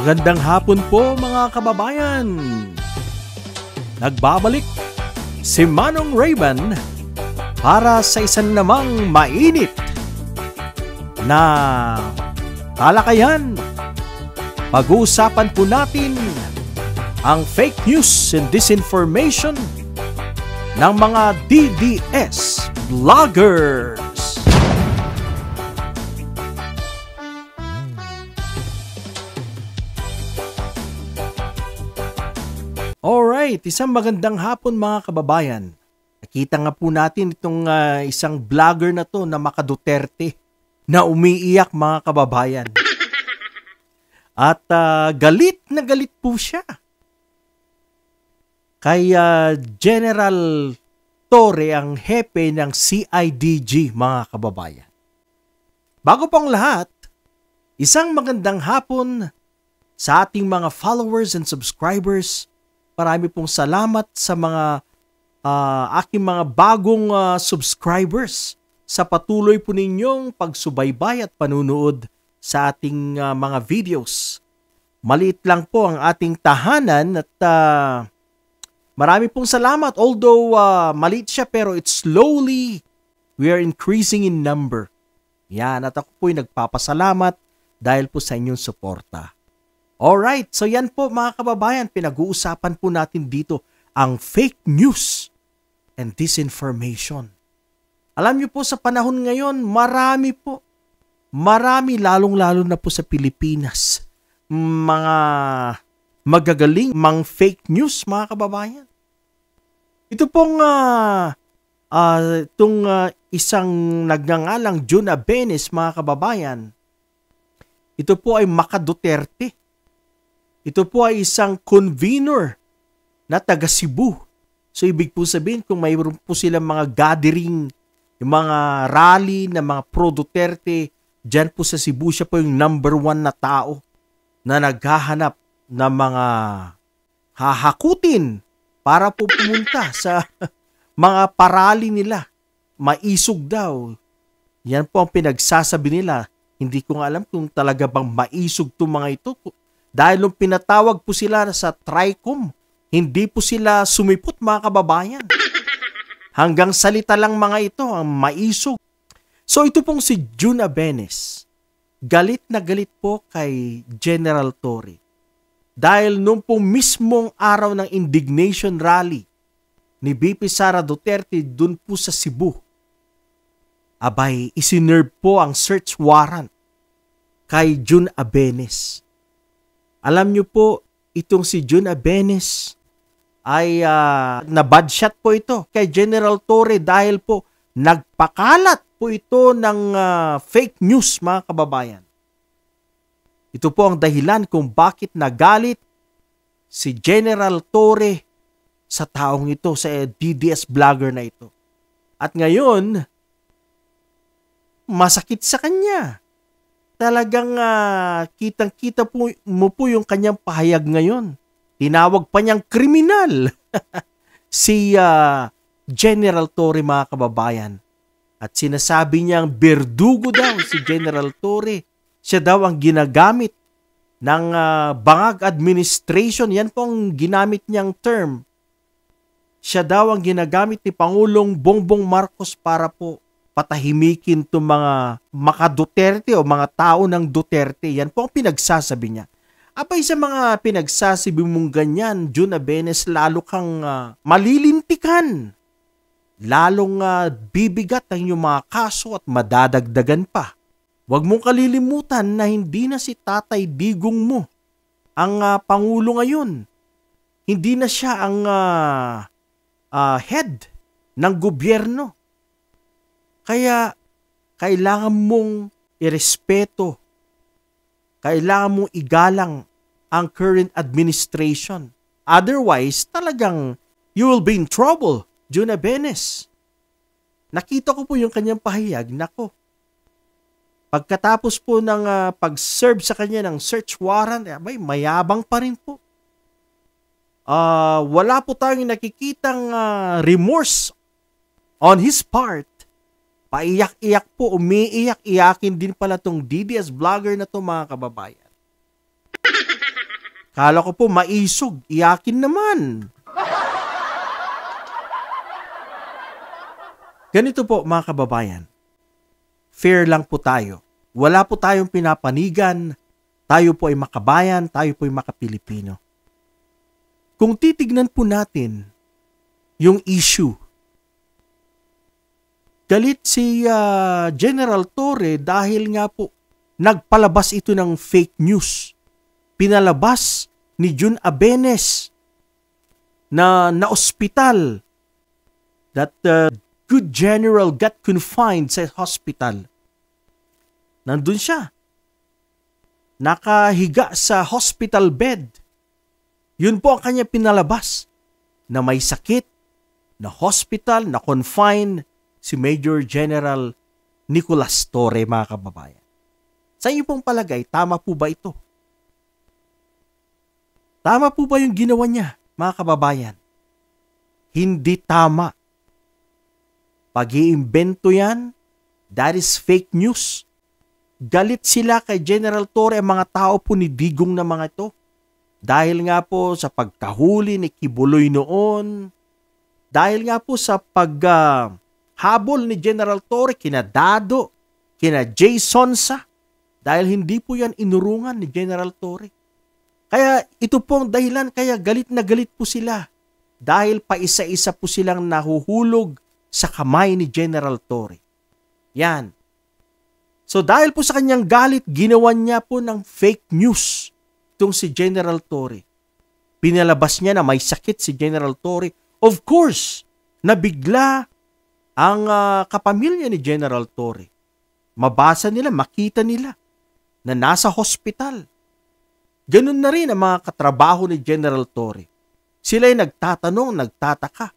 Magandang hapon po mga kababayan. Nagbabalik si Manong Raven para sa isang namang mainit na talakayan. Pag-uusapan po natin ang fake news and disinformation ng mga DDS vloggers. Alright, isang magandang hapon mga kababayan. Nakita nga po natin itong isang vlogger na to na maka-Duterte na umiiyak mga kababayan. At galit na galit po siya kay General Torre, ang hepe ng CIDG mga kababayan. Bago pang lahat, isang magandang hapon sa ating mga followers and subscribers. Marami pong salamat sa mga aking mga bagong subscribers sa patuloy po ninyong pagsubaybay at panunood sa ating mga videos. Maliit lang po ang ating tahanan at marami pong salamat. Although maliit siya pero it's slowly we are increasing in number. Yan, at ako po'y nagpapasalamat dahil po sa inyong suporta. Alright, so yan po mga kababayan, pinag-uusapan po natin dito ang fake news and disinformation. Alam niyo po sa panahon ngayon, marami lalong-lalo na po sa Pilipinas, mga magagaling, mga fake news mga kababayan. Ito pong isang nagngangalang Jun Abenes mga kababayan, ito po ay maka-Duterte. Ito po ay isang convener na taga Cebu. So ibig po sabihin kung mayroon po silang mga gathering, yung mga rally na mga pro-Duterte, dyan po sa Cebu siya po yung number 1 na tao na naghahanap ng mga hahakutin para po pumunta sa mga parali nila. Maisog daw. Yan po ang pinagsasabi nila. Hindi ko nga alam kung talaga bang maisog itong mga ito. Dahil nung pinatawag po sila sa TRICOM, hindi po sila sumipot mga kababayan. Hanggang salita lang mga ito ang maisog. So ito pong si Jun Abenes, galit na galit po kay General Torre. Dahil nung pong mismong araw ng indignation rally ni VP Sara Duterte dun po sa Cebu, abay isinerve po ang search warrant kay Jun Abenes. Alam nyo po, itong si Jun Abenes ay na-badshot po ito kay General Torre dahil po nagpakalat po ito ng fake news mga kababayan. Ito po ang dahilan kung bakit nagalit si General Torre sa taong ito, sa DDS vlogger na ito. At ngayon, masakit sa kanya. Talagang kitang-kita po mo po yung kanyang pahayag ngayon. Tinawag pa niyang kriminal si General Torre mga kababayan. At sinasabi niyang berdugo daw si General Torre. Siya daw ang ginagamit ng bangag administration. Yan po ang ginamit niyang term. Siya daw ang ginagamit ni Pangulong Bongbong Marcos para po patahimikin itong mga maka-Duterte o mga tao ng Duterte. Yan po ang pinagsasabi niya. Abay sa mga pinagsasabi mong ganyan, Jun Abenes, lalo kang malilintikan. Lalong bibigat ang iyong mga kaso at madadagdagan pa. Huwag mong kalilimutan na hindi na si Tatay Digong mo ang Pangulo ngayon. Hindi na siya ang head ng gobyerno. Kaya, kailangan mong irespeto, kailangan mong igalang ang current administration. Otherwise, talagang you will be in trouble, Jun Abenes. Nakita ko po yung kanyang pahayag. Nako, pagkatapos po ng pag-serve sa kanya ng search warrant, mayabang pa rin po. Wala po tayong nakikitang remorse on his part. Paiyak-iyak po, umiiyak-iyakin din pala tong DDS vlogger na to mga kababayan. Kala ko po maisog, iyakin naman. Ganito po mga kababayan, fair lang po tayo. Wala po tayong pinapanigan, tayo po ay makabayan, tayo po ay makapilipino. Kung titignan po natin yung issue, galit si General Torre dahil nga po nagpalabas ito ng fake news. Pinalabas ni Jun Abenes na ospital that good general got confined sa hospital. Nandun siya. Nakahiga sa hospital bed. Yun po ang kanya pinalabas na may sakit, na hospital, na confined si Major General Nicolas Torre, mga kababayan. Sa inyo pong palagay, tama po ba ito? Tama po ba yung ginawa niya, mga kababayan? Hindi tama. Pag-iimbento yan, that is fake news. Galit sila kay General Torre, ang mga tao po ni Digong na mga ito. Dahil nga po sa pagkahuli ni Kibuloy noon, dahil nga po sa paghabol ni General Torre kina Dado, kina Jay Sonsa, dahil hindi po yan inurungan ni General Torre. Kaya ito po ang dahilan, kaya galit na galit po sila. Dahil pa isa-isa po silang nahuhulog sa kamay ni General Torre. Yan. So dahil po sa kanyang galit, ginawa niya po ng fake news itong si General Torre. Pinalabas niya na may sakit si General Torre. Of course, nabigla ang kapamilya ni General Torre. Mabasa nila, makita nila na nasa hospital. Ganun na rin ang mga katrabaho ni General Torre. Sila ay nagtatanong, nagtataka.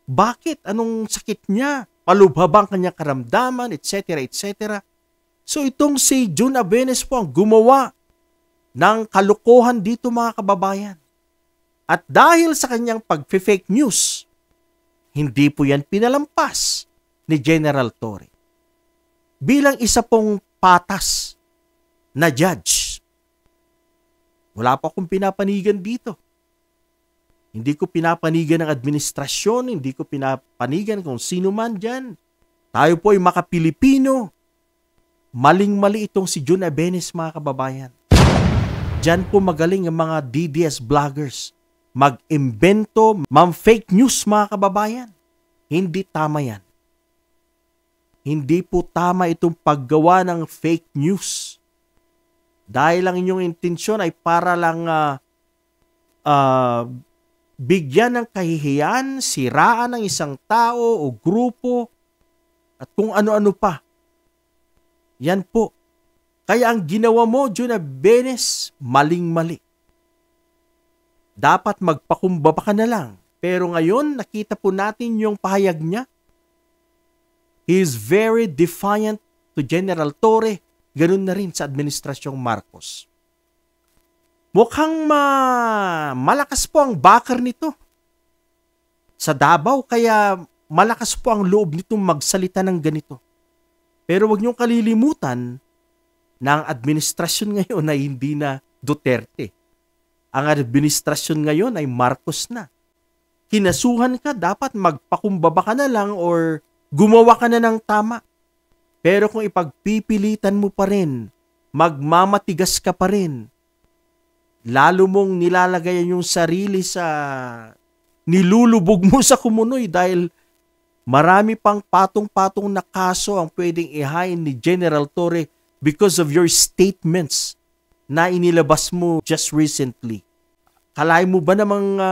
Bakit? Anong sakit niya? Palubha bang kanyang karamdaman? Etc. etc. So itong si Jun Abenes po ang gumawa ng kalukuhan dito, mga kababayan. At dahil sa kanyang pag-fake news, hindi po yan pinalampas ni General Torre. Bilang isa pong patas na judge, wala pa akong pinapanigan dito. Hindi ko pinapanigan ng administrasyon, hindi ko pinapanigan kung sino man dyan. Tayo po ay makapilipino. Maling-mali itong si Jun Abenes, mga kababayan. Diyan po magaling ang mga DDS vloggers. Mag-imbento, fake news, mga kababayan. Hindi tama yan. Hindi po tama itong paggawa ng fake news. Dahil ang inyong intensyon ay para lang bigyan ng kahihiyan, siraan ng isang tao o grupo, at kung ano-ano pa. Yan po. Kaya ang ginawa mo, Jun Abenes, maling-mali. Dapat magpakumbaba ka na lang. Pero ngayon, nakita po natin yung pahayag niya. He is very defiant to General Torre. Ganun na rin sa Administrasyong Marcos. Mukhang malakas po ang bakar nito sa Davao, kaya malakas po ang loob nitong magsalita ng ganito. Pero huwag niyong kalilimutan na ang administrasyon ngayon ay hindi na Duterte. Ang administrasyon ngayon ay Marcos na. Kinasuhan ka, dapat magpakumbaba ka na lang or gumawa ka na ng tama. Pero kung ipagpipilitan mo pa rin, magmamatigas ka pa rin, lalo mong nilalagay yung sarili sa nilulubog mo sa kumunoy dahil marami pang patong-patong na kaso ang pwedeng ihain ni General Torre because of your statements na inilabas mo just recently. Kalay mo ba namang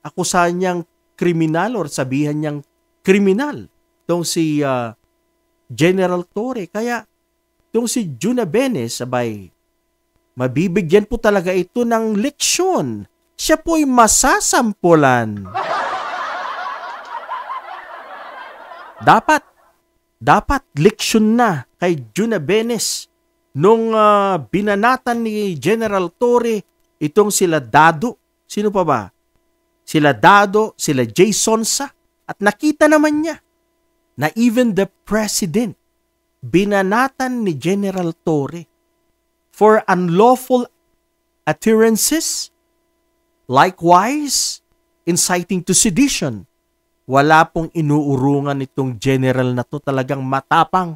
akusahan niyang kriminal or sabihan niyang kriminal itong si General Torre? Kaya itong si Jun Abenes, sabay, mabibigyan po talaga ito ng leksyon. Siya po'y masasampulan. Dapat leksyon na kay Jun Abenes nung binanatan ni General Torre itong sila Dado. Sino pa ba? Sila Dado, sila Jay Sonsa. At nakita naman niya na even the President binanatan ni General Torre for unlawful utterances, likewise, inciting to sedition. Wala pong inuurungan itong general na to, talagang matapang.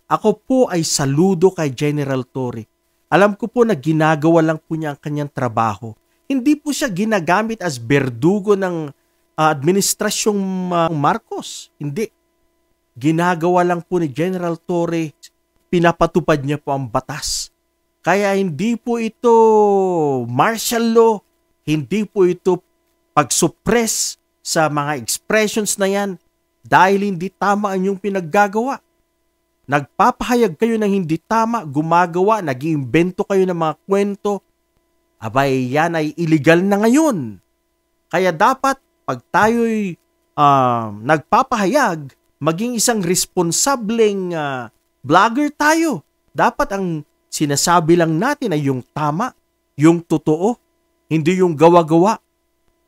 Ako po ay saludo kay General Torre. Alam ko po na ginagawa lang po niya ang kanyang trabaho. Hindi po siya ginagamit as berdugo ng administrasyong Marcos. Hindi. Ginagawa lang po ni General Torre, pinapatupad niya po ang batas. Kaya hindi po ito martial law, hindi po ito pag-suppress sa mga expressions na yan dahil hindi tama ang inyong pinaggagawa. Nagpapahayag kayo ng hindi tama, gumagawa, nag-iimbento kayo ng mga kwento, abay yan ay illegal na ngayon. Kaya dapat pag tayo'y nagpapahayag, maging isang responsableng vlogger tayo. Dapat ang sinasabi lang natin ay yung tama, yung totoo, hindi yung gawa-gawa.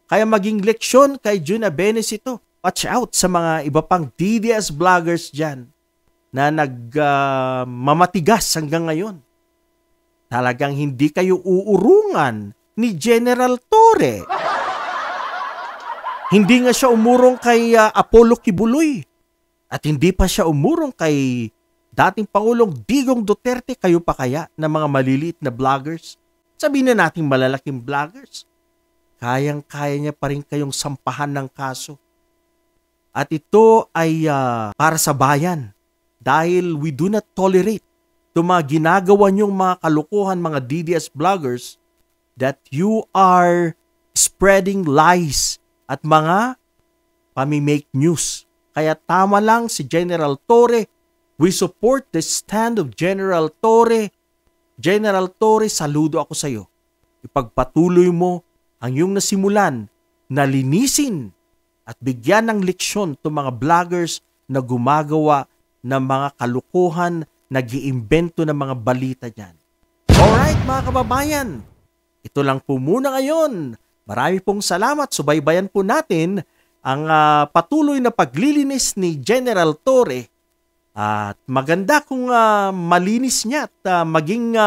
Kaya maging leksyon kay Jun Abenes ito. Watch out sa mga iba pang DDS vloggers dyan na nagmamatigas hanggang ngayon. Talagang hindi kayo uurungan ni General Torre. Hindi nga siya umurong kay Apollo Kibuloy. At hindi pa siya umurong kay dating Pangulong Digong Duterte. Kayo pa kaya na mga maliliit na vloggers? Sabihin na natin malalaking vloggers. Kayang-kaya niya pa rin kayong sampahan ng kaso. At ito ay para sa bayan. Dahil we do not tolerate itong mga ginagawa niyong mga kalukuhan, mga DDS vloggers, that you are spreading lies at mga pami-make news. Kaya tama lang si General Torre. We support the stand of General Torre. General Torre, saludo ako sa iyo. Ipagpatuloy mo ang iyong nasimulan na linisin at bigyan ng leksyon itong mga vloggers na gumagawa ng mga kalukuhan, nag-iimbento ng mga balita dyan. Alright mga kababayan, ito lang po muna ngayon. Marami pong salamat. Subaybayan po natin ang patuloy na paglilinis ni General Torre. At maganda kung malinis niya at maging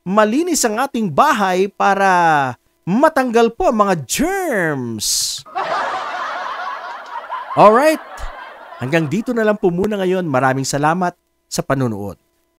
malinis ang ating bahay para matanggal po ang mga germs. Alright, hanggang dito na lang po muna ngayon. Maraming salamat sa panunood.